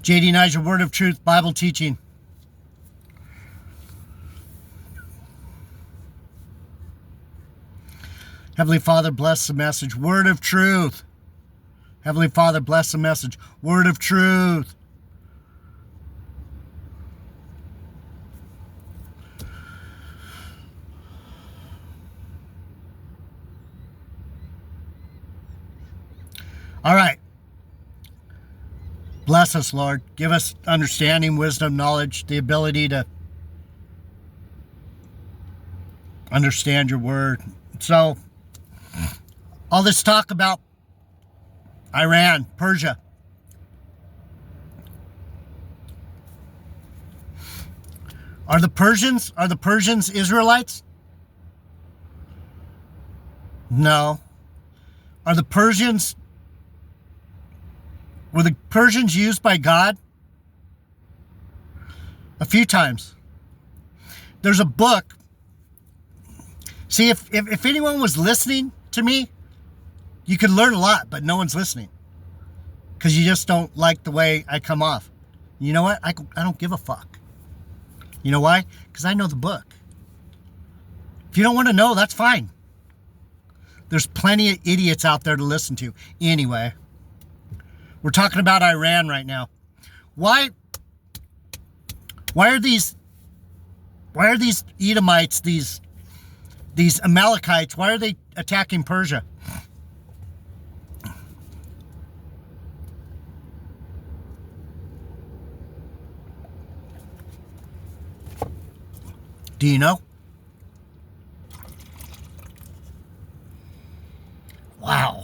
JD Niger, Word of Truth, Bible teaching. Heavenly Father, bless the message. Word of truth. Heavenly Father, bless the message. Word of truth. All right. Bless us, Lord. Give us understanding, wisdom, knowledge, the ability to understand your word. So, all this talk about Iran, Persia. Are the Persians Israelites? No. Were the Persians used by God? A few times. There's a book. See, if anyone was listening to me, you could learn a lot, but no one's listening. Because you just don't like the way I come off. You know what? I don't give a fuck. You know why? Because I know the book. If you don't want to know, that's fine. There's plenty of idiots out there to listen to. Anyway, we're talking about Iran right now. Why are these Edomites, these Amalekites, why are they attacking Persia? Do you know? Wow.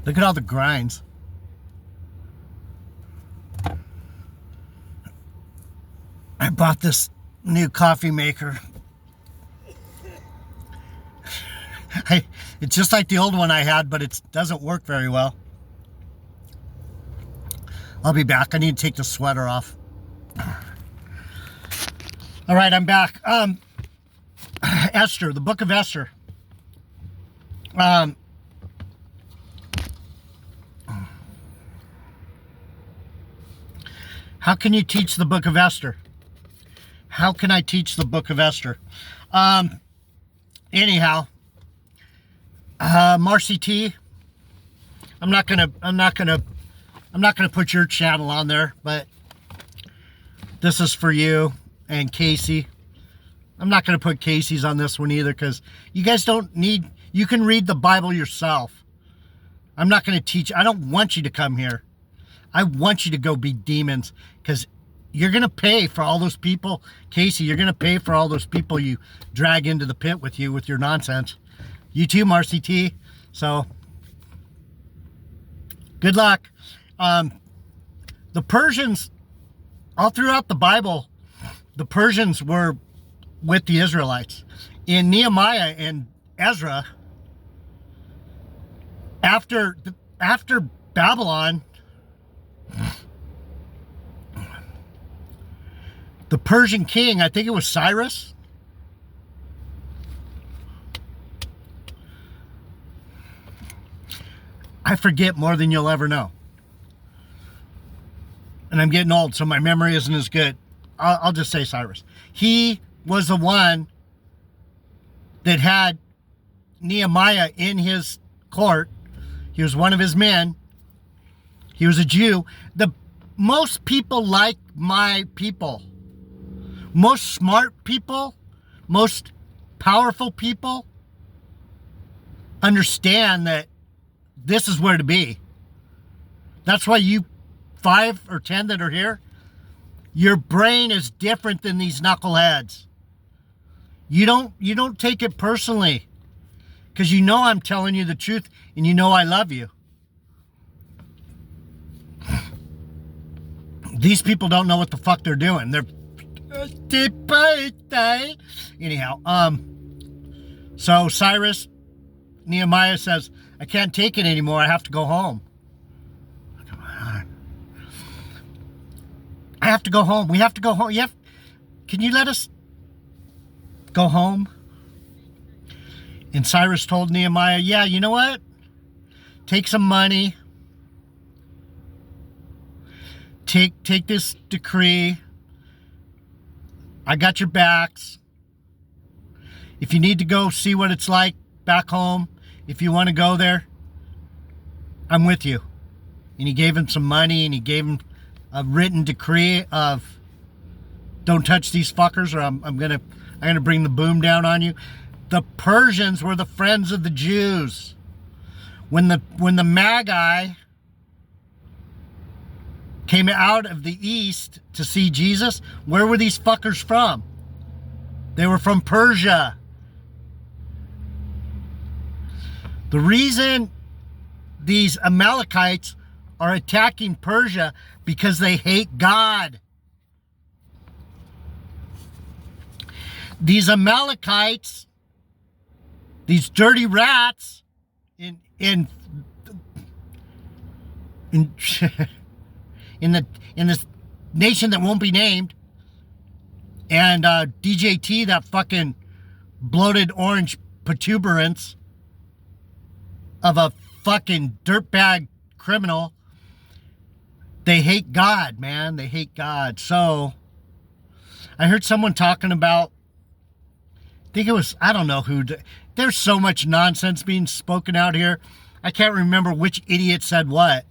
Look at all the grinds. I bought this new coffee maker. It's just like the old one I had, but it doesn't work very well. I'll be back. I need to take the sweater off. All right, I'm back. Esther, the book of Esther. How can you teach the book of Esther? How can I teach the book of Esther? Anyhow, Marcy T. I'm not gonna put your channel on there, but this is for you and Casey. I'm not gonna put Casey's on this one either because you guys don't need. You can read the Bible yourself. I'm not gonna teach. I don't want you to come here. I want you to go be demons because you're going to pay for all those people. Casey, you're going to pay for all those people you drag into the pit with you with your nonsense. You too, Marcy T. So, good luck. The Persians, all throughout the Bible, the Persians were with the Israelites. In Nehemiah and Ezra, after Babylon, the Persian king, I think it was Cyrus. I forget more than you'll ever know. And I'm getting old, so my memory isn't as good. I'll just say Cyrus. He was the one that had Nehemiah in his court. He was one of his men. He was a Jew. Most people like my people. Most smart people, most powerful people understand that this is where to be. That's why you 5 or 10 that are here, your brain is different than these knuckleheads. You don't take it personally because you know I'm telling you the truth and you know I love you. These people don't know what the fuck they're doing. They're anyhow, so Cyrus, Nehemiah says, I can't take it anymore. I have to go home. Come on. have to go home. We have to go home. Can you let us go home? And Cyrus told Nehemiah, yeah, you know what? Take some money. Take this decree. I got your backs. If you need to go see what it's like back home, if you want to go there, I'm with you. And he gave him some money, and he gave him a written decree of, don't touch these fuckers, or I'm gonna bring the boom down on you. The Persians were the friends of the Jews. When the Magi came out of the east to see Jesus, where were these fuckers from? They were from Persia. The reason these Amalekites are attacking Persia because they hate God. These Amalekites, these dirty rats in this nation that won't be named, and DJT, that fucking bloated orange protuberance of a fucking dirtbag criminal, they hate God, man. They hate God. So I heard someone talking about, I think it was, I don't know who, there's so much nonsense being spoken out here. I can't remember which idiot said what,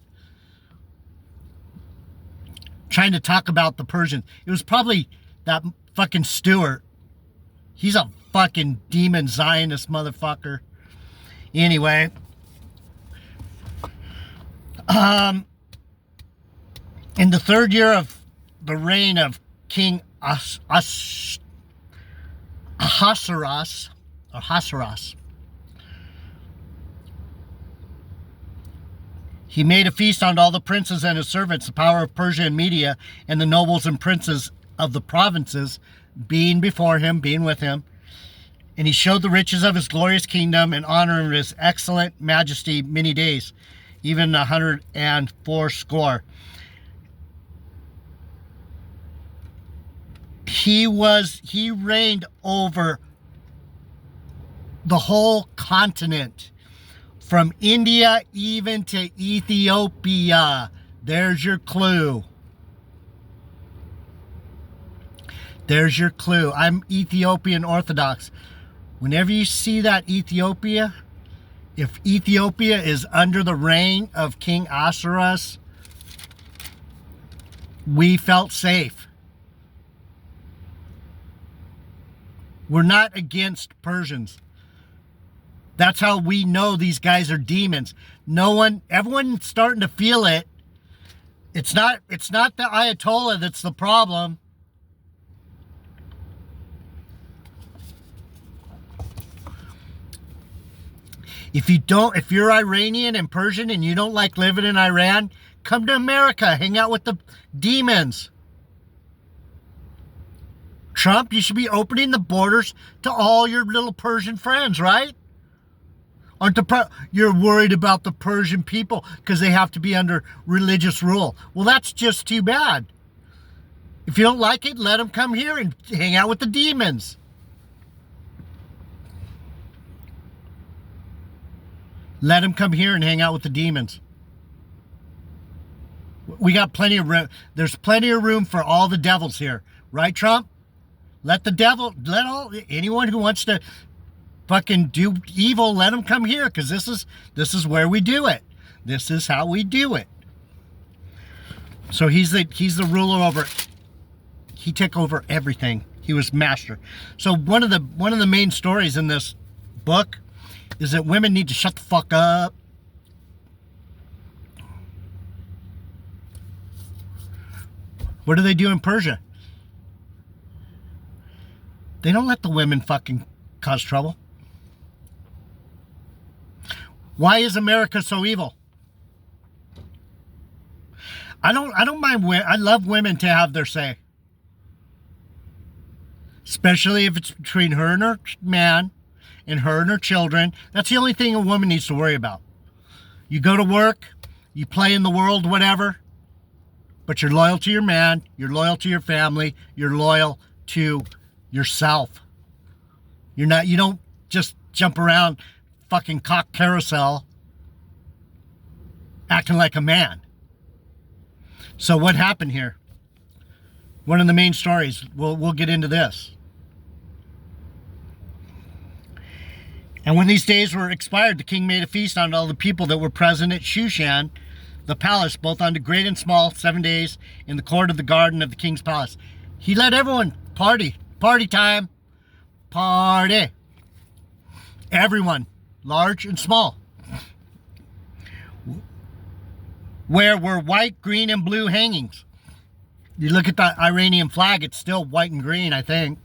trying to talk about the Persians. It was probably that fucking Stewart. He's a fucking demon Zionist motherfucker. Anyway, in the third year of the reign of King Ahasuerus, he made a feast on all the princes and his servants, the power of Persia and Media, and the nobles and princes of the provinces, being before him, being with him. And he showed the riches of his glorious kingdom and honor of his excellent majesty many days, even 180. He reigned over the whole continent, from India even to Ethiopia. There's your clue. There's your clue. I'm Ethiopian Orthodox. Whenever you see that Ethiopia, if Ethiopia is under the reign of King Ahasuerus, we felt safe. We're not against Persians. That's how we know these guys are demons. Everyone's starting to feel it. It's not the Ayatollah that's the problem. If you're Iranian and Persian and you don't like living in Iran, come to America, hang out with the demons. Trump, you should be opening the borders to all your little Persian friends, right? You're worried about the Persian people because they have to be under religious rule. Well, that's just too bad. If you don't like it, let them come here and hang out with the demons. Let them come here and hang out with the demons. We got plenty of room. There's plenty of room for all the devils here. Right, Trump? Let anyone who wants to fucking do evil, let them come here, because this is where we do it. This is how we do it. So he's the ruler over. He took over everything. He was master. So one of the main stories in this book is that women need to shut the fuck up. What do they do in Persia? They don't let the women fucking cause trouble. Why is America so evil? I don't mind women. I love women to have their say. Especially if it's between her and her man and her and her children. That's the only thing a woman needs to worry about. You go to work, you play in the world, whatever. But you're loyal to your man, you're loyal to your family, you're loyal to yourself. You don't just jump around fucking cock carousel acting like a man. So what happened here? One of the main stories, we'll get into this. And when these days were expired, the king made a feast on all the people that were present at Shushan, the palace, both unto great and small, 7 days, in the court of the garden of the king's palace. He let everyone party. Party time. Party. Everyone, large and small. Where were white, green, and blue hangings. You look at the Iranian flag, it's still white and green, I think.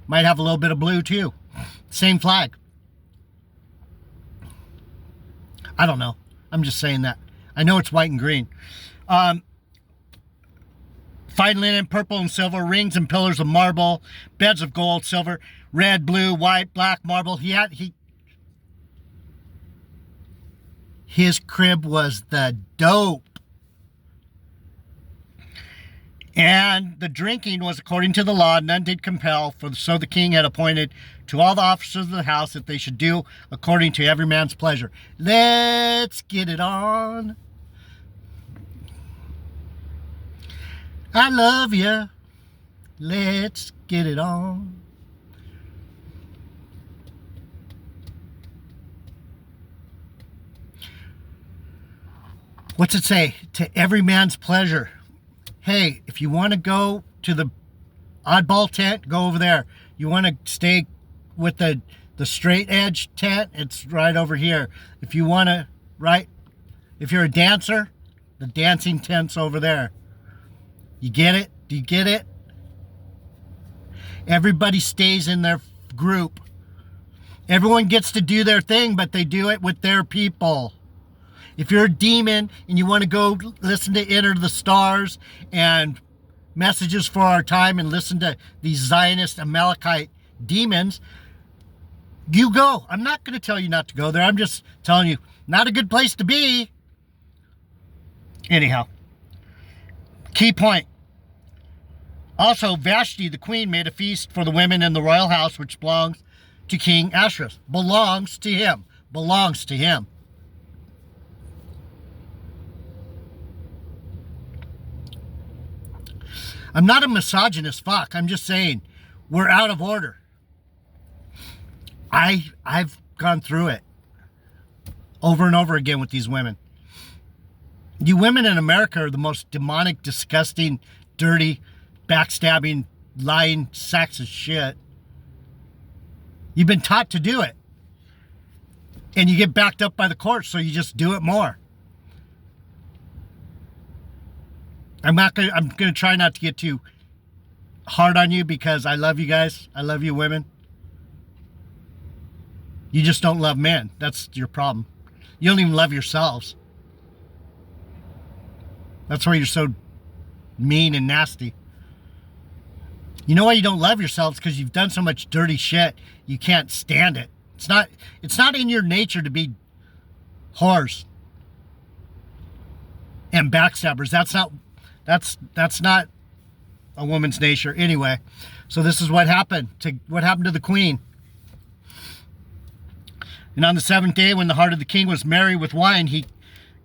Might have a little bit of blue, too. Same flag. I don't know. I'm just saying that. I know it's white and green. Fine linen, purple and silver, rings and pillars of marble, beds of gold, silver, red, blue, white, black marble. His crib was the dope. And the drinking was according to the law, none did compel, for so the king had appointed to all the officers of the house that they should do according to every man's pleasure. Let's get it on. I love you. Let's get it on. What's it say? To every man's pleasure. Hey, if you want to go to the oddball tent, go over there. You want to stay with the straight edge tent, it's right over here. If you want to, if you're a dancer, the dancing tent's over there. You get it? Do you get it? Everybody stays in their group. Everyone gets to do their thing, but they do it with their people. If you're a demon and you want to go listen to Enter the Stars and Messages for Our Time and listen to these Zionist Amalekite demons, you go. I'm not going to tell you not to go there. I'm just telling you, not a good place to be. Anyhow, key point. Also, Vashti, the queen, made a feast for the women in the royal house, which belongs to King Ahasuerus. Belongs to him. Belongs to him. I'm not a misogynist fuck. I'm just saying we're out of order. I've gone through it over and over again with these women. You women in America are the most demonic, disgusting, dirty, backstabbing, lying sacks of shit. You've been taught to do it. And you get backed up by the courts, so you just do it more. I'm gonna try not to get too hard on you because I love you guys. I love you women. You just don't love men. That's your problem. You don't even love yourselves. That's why you're so mean and nasty. You know why you don't love yourselves? Because you've done so much dirty shit. You can't stand it. It's not in your nature to be whores and backstabbers. That's not a woman's nature anyway. So this is what happened to the queen. And on the 7th day, when the heart of the king was merry with wine, he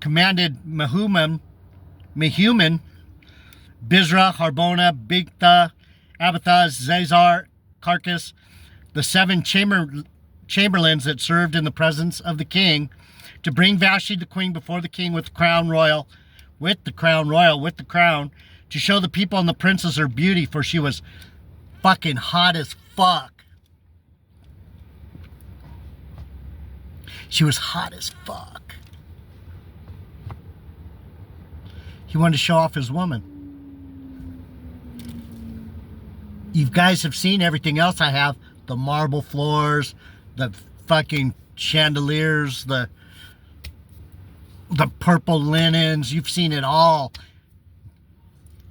commanded Mehuman, Bizrah, Harbona, Bigtha, Abathaz, Zazar, Carcass, the 7 chamberlains that served in the presence of the king, to bring Vashti the queen before the king with the crown, to show the people and the princes her beauty, for she was fucking hot as fuck. She was hot as fuck. He wanted to show off his woman. You guys have seen everything else I have. The marble floors, the fucking chandeliers, the purple linens. You've seen it all.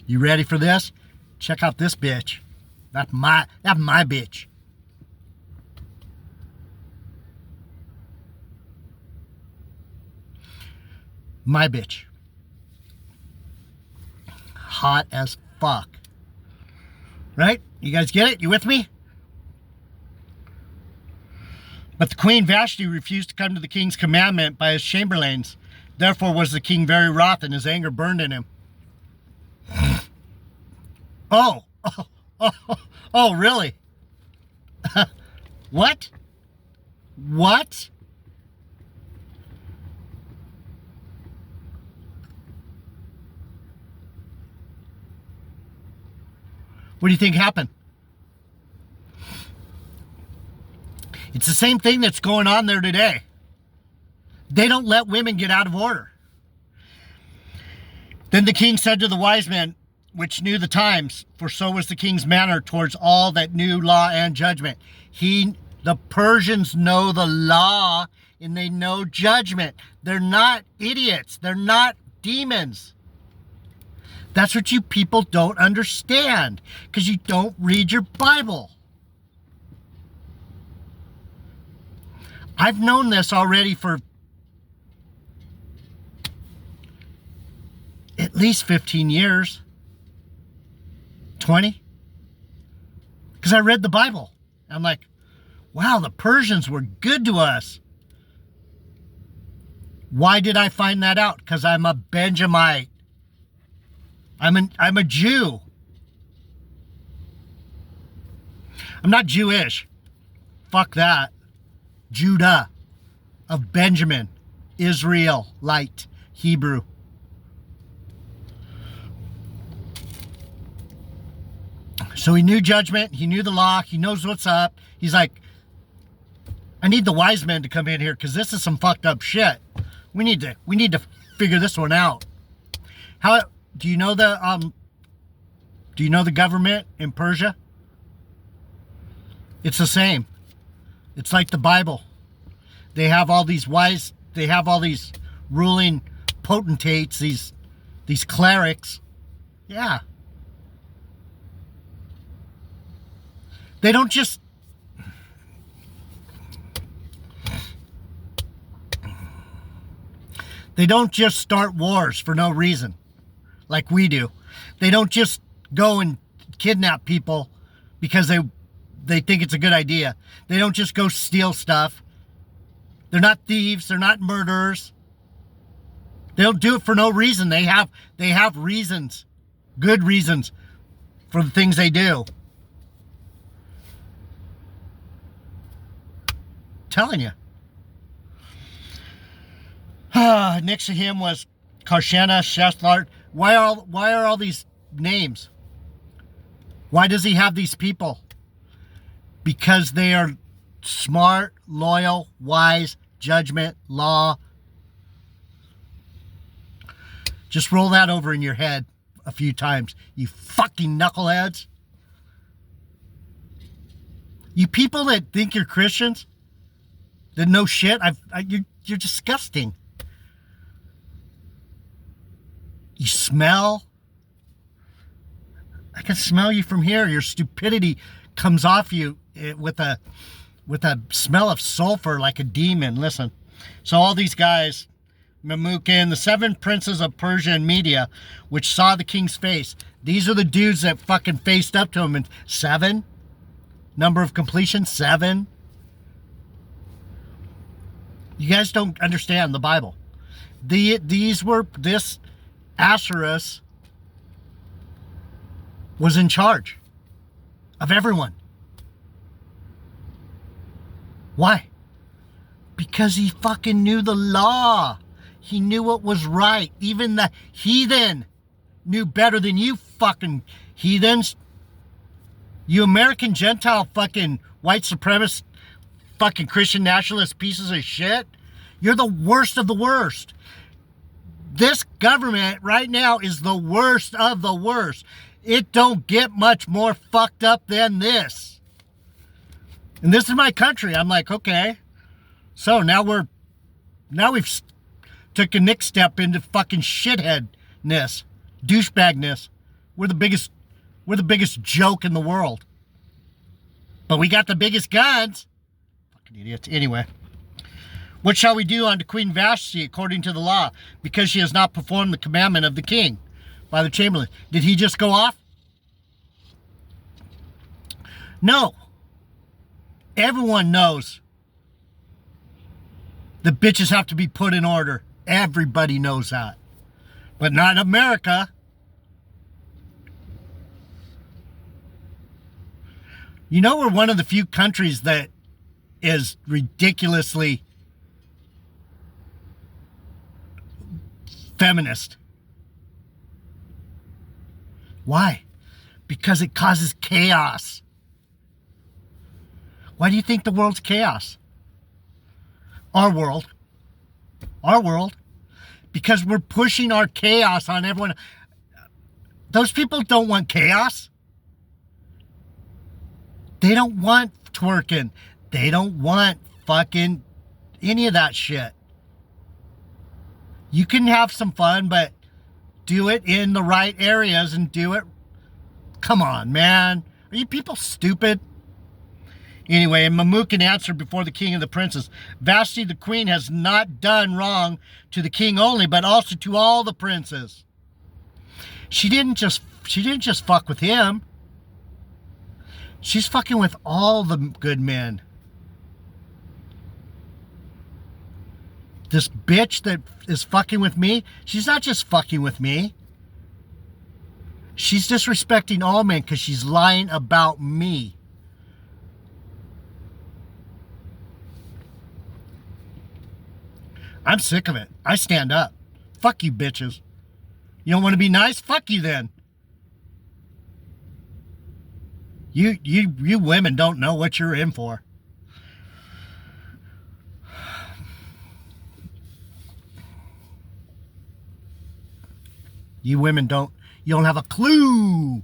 You ready for this? Check out this bitch. That's my bitch. My bitch. hot as fuck. Right? You guys get it? You with me? But the queen Vashti refused to come to the king's commandment by his chamberlains. Therefore was the king very wroth, and his anger burned in him. Oh, really? What? What? What do you think happened? It's the same thing that's going on there today. They don't let women get out of order. Then the king said to the wise men, which knew the times, for so was the king's manner towards all that knew law and judgment. The Persians know the law and they know judgment. They're not idiots. They're not demons. That's what you people don't understand because you don't read your Bible. I've known this already for at least 15 years. 20? Because I read the Bible. I'm like, wow, the Persians were good to us. Why did I find that out? Because I'm a Benjamite. I'm a Jew. I'm not Jewish. Fuck that. Judah of Benjamin, Israelite, Hebrew. So he knew judgment, he knew the law, he knows what's up. He's like, I need the wise men to come in here because this is some fucked up shit. We need to figure this one out. How do you know the government in Persia? It's the same. It's like the Bible. They have all these ruling potentates, these clerics. Yeah. They don't just start wars for no reason like we do. They don't just go and kidnap people because they think it's a good idea. They don't just go steal stuff. They're not thieves. They're not murderers. They don't do it for no reason. They have reasons, good reasons for the things they do. Telling you. Next to him was Karshena, Shethlar. Why are all these names? Why does he have these people? Because they are smart, loyal, wise, judgment, law. Just roll that over in your head a few times, you fucking knuckleheads. You people that think you're Christians, that know shit, you're disgusting. You smell. I can smell you from here. Your stupidity comes off you with a smell of sulfur like a demon. Listen. So all these guys, Memucan, the 7 princes of Persia and Media, which saw the king's face. These are the dudes that fucking faced up to him. And 7? Number of completion, 7. You guys don't understand the Bible. This Ahasuerus was in charge of everyone. Why? Because he fucking knew the law. He knew what was right. Even the heathen knew better than you fucking heathens. You American Gentile fucking white supremacist fucking Christian nationalist pieces of shit. You're the worst of the worst. This government right now is the worst of the worst. It don't get much more fucked up than this. And this is my country. I'm like, okay. So now we've took a next step into fucking shitheadness, douchebagness. We're the biggest joke in the world. But we got the biggest guns. Fucking idiots. Anyway. What shall we do unto Queen Vashti according to the law? Because she has not performed the commandment of the king. by the chamberlain. Did he just go off? No. Everyone knows the bitches have to be put in order. Everybody knows that. But not America. You know, we're one of the few countries that is ridiculously feminist. Why? Because it causes chaos. Why do you think the world's chaos? Our world. Our world. Because we're pushing our chaos on everyone. Those people don't want chaos. They don't want twerking. They don't want fucking any of that shit. You can have some fun, but do it in the right areas and do it. Come on, man. Are you people stupid? Anyway, and Mamukin answered before the king and the princes, Vashti the queen has not done wrong to the king only, but also to all the princes. She didn't just fuck with him. She's fucking with all the good men. This bitch that is fucking with me, she's not just fucking with me. She's disrespecting all men because she's lying about me. I'm sick of it. I stand up. Fuck you bitches. You don't want to be nice? Fuck you then. You women don't know what you're in for. You women you don't have a clue.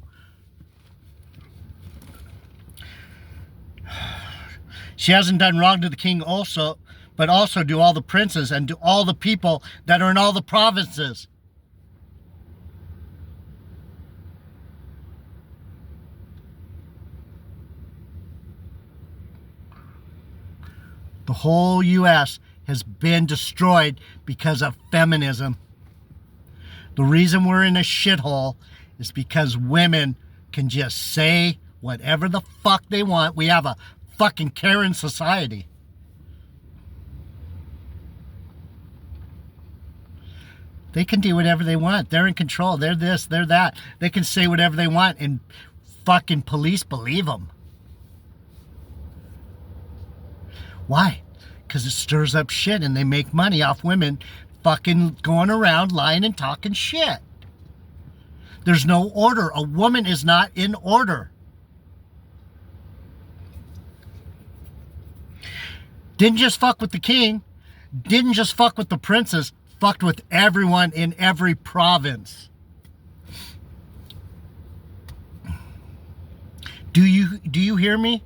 She hasn't done wrong to the king also, but also to all the princes and to all the people that are in all the provinces. The whole U.S. has been destroyed because of feminism. The reason we're in a shithole is because women can just say whatever the fuck they want. We have a fucking Karen society. They can do whatever they want. They're in control. They're this, they're that. They can say whatever they want and fucking police believe them. Why? Because it stirs up shit and they make money off women fucking going around lying and talking shit. There's no order. A woman is not in order. Didn't just fuck with the king. Didn't just fuck with the princess. Fucked with everyone in every province. Do you hear me?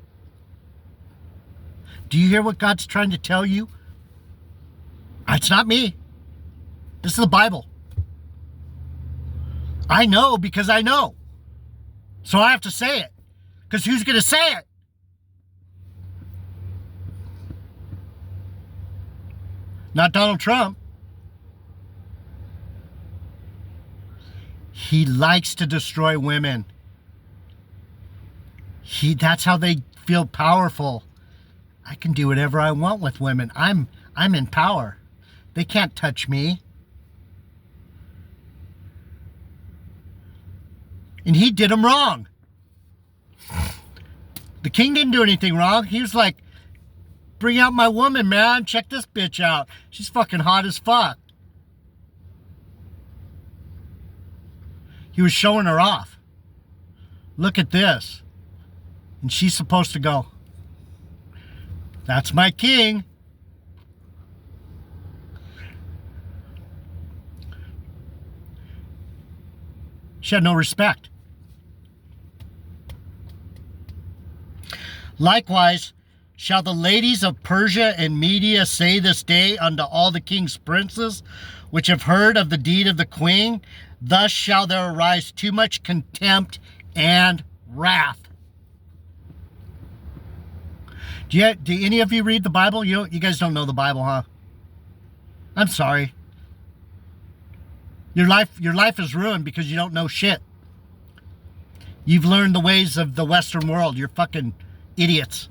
Do you hear what God's trying to tell you? It's not me. This is the Bible. I know because I know. So I have to say it. Because who's going to say it? Not Donald Trump. He likes to destroy women. That's how they feel powerful. I can do whatever I want with women. I'm in power. They can't touch me. And he did them wrong. The king didn't do anything wrong. He was like, bring out my woman, man. Check this bitch out. She's fucking hot as fuck. He was showing her off. Look at this. And she's supposed to go, that's my king. She had no respect. Likewise, shall the ladies of Persia and Media say this day unto all the king's princes, which have heard of the deed of the queen, thus shall there arise too much contempt and wrath. Do any of you read the Bible? You guys don't know the Bible, huh? I'm sorry. Your life is ruined because you don't know shit. You've learned the ways of the Western world. You're fucking idiots.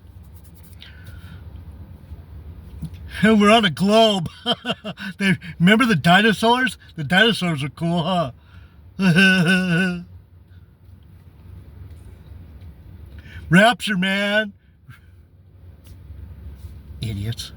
We're on a globe. Remember the dinosaurs? The dinosaurs are cool, huh? Rapture, man. Idiots.